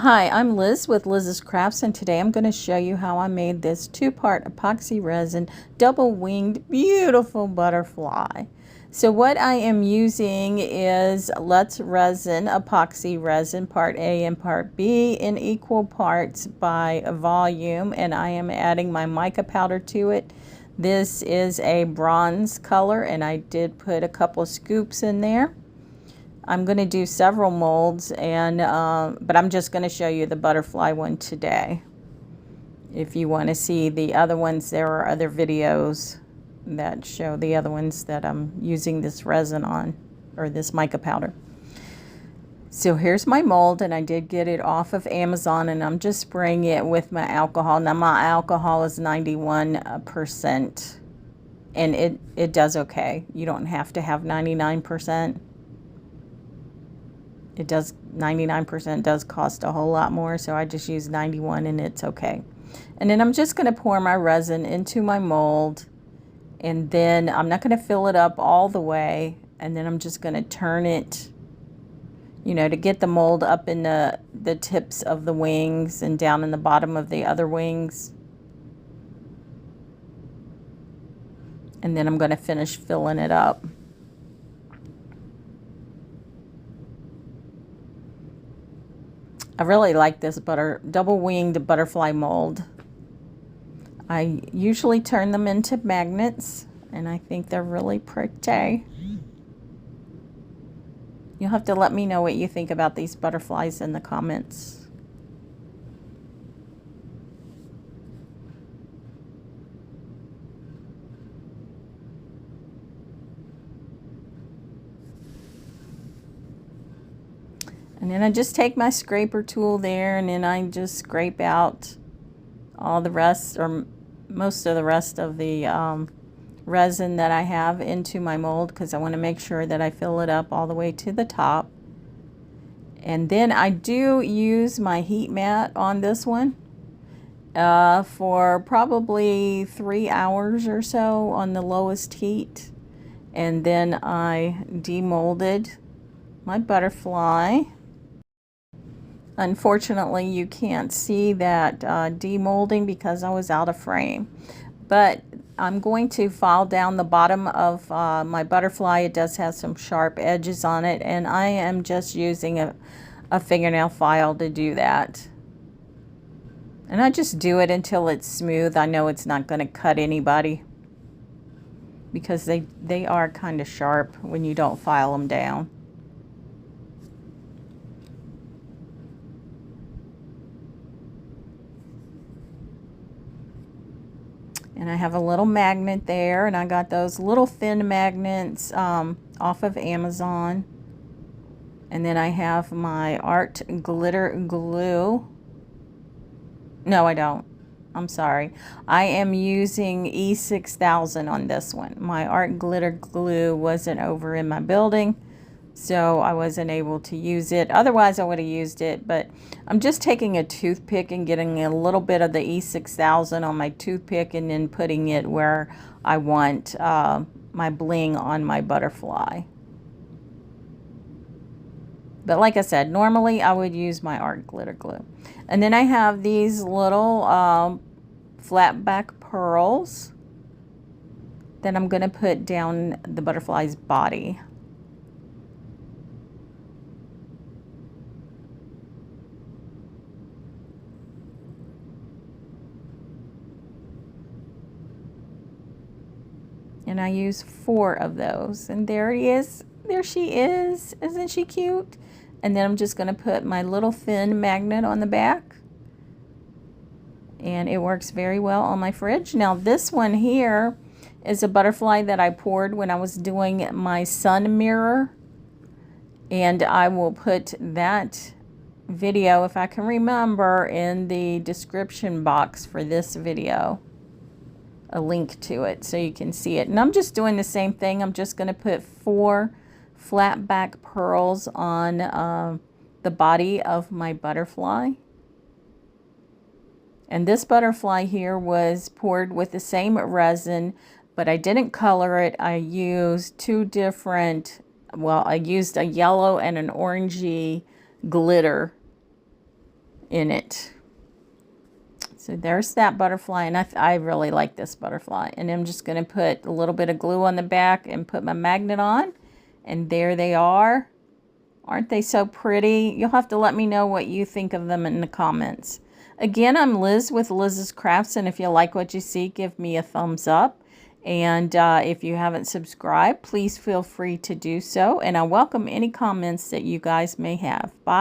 Hi, I'm Liz with Liz's Crafts, and today I'm going to show you how I made this two-part epoxy resin double-winged beautiful butterfly. So what I am using is Let's Resin epoxy resin part A and part B in equal parts by volume, and I am adding my mica powder to it. This is a bronze color, and I did put a couple scoops in there. I'm going to do several molds, and but I'm just going to show you the butterfly one today. If you want to see the other ones, there are other videos that show the other ones that I'm using this resin on, or this mica powder. So here's my mold, and I did get it off of Amazon, and I'm just spraying it with my alcohol. Now my alcohol is 91%, and it does okay. You don't have to have 99%. It does, 99% does cost a whole lot more, so I just use 91 and it's okay. And then I'm just going to pour my resin into my mold, and then I'm not going to fill it up all the way, and then I'm just going to turn it, you know, to get the mold up in the tips of the wings and down in the bottom of the other wings. And then I'm going to finish filling it up. I really like this double-winged butterfly mold. I usually turn them into magnets, and I think they're really pretty. You'll have to let me know what you think about these butterflies in the comments. And then I just take my scraper tool there, and then I just scrape out all the rest, or most of the rest of the resin that I have into my mold, because I want to make sure that I fill it up all the way to the top. And then I do use my heat mat on this one for probably 3 hours or so on the lowest heat. And then I demolded my butterfly. Unfortunately, you can't see that demolding because I was out of frame. But I'm going to file down the bottom of my butterfly. It does have some sharp edges on it, and I am just using a fingernail file to do that. And I just do it until it's smooth. I know it's not going to cut anybody because they are kind of sharp when you don't file them down. And I have a little magnet there, and I got those little thin magnets off of Amazon. And then I have my art glitter glue. No, I don't. I'm sorry. I am using E6000 on this one. My art glitter glue wasn't over in my building, so I wasn't able to use it. Otherwise, I would have used it, but I'm just taking a toothpick and getting a little bit of the E6000 on my toothpick and then putting it where I want my bling on my butterfly. But like I said, normally I would use my art glitter glue. And then I have these little flat back pearls that I'm going to put down the butterfly's body. And I use 4 of those. And there he is. There she is. Isn't she cute? And then I'm just going to put my little thin magnet on the back. And it works very well on my fridge. Now this one here is a butterfly that I poured when I was doing my sun mirror. And I will put that video, if I can remember, in the description box for this video. A link to it so you can see it. And I'm just doing the same thing. I'm just going to put 4 flat back pearls on the body of my butterfly. And this butterfly here was poured with the same resin, but I didn't color it. I used 2 different, well, I used a yellow and an orangey glitter in it. So there's that butterfly, and I really like this butterfly. And I'm just going to put a little bit of glue on the back and put my magnet on. And there they are. Aren't they so pretty? You'll have to let me know what you think of them in the comments. Again, I'm Liz with Liz's Crafts, and if you like what you see, give me a thumbs up. And if you haven't subscribed, please feel free to do so. And I welcome any comments that you guys may have. Bye.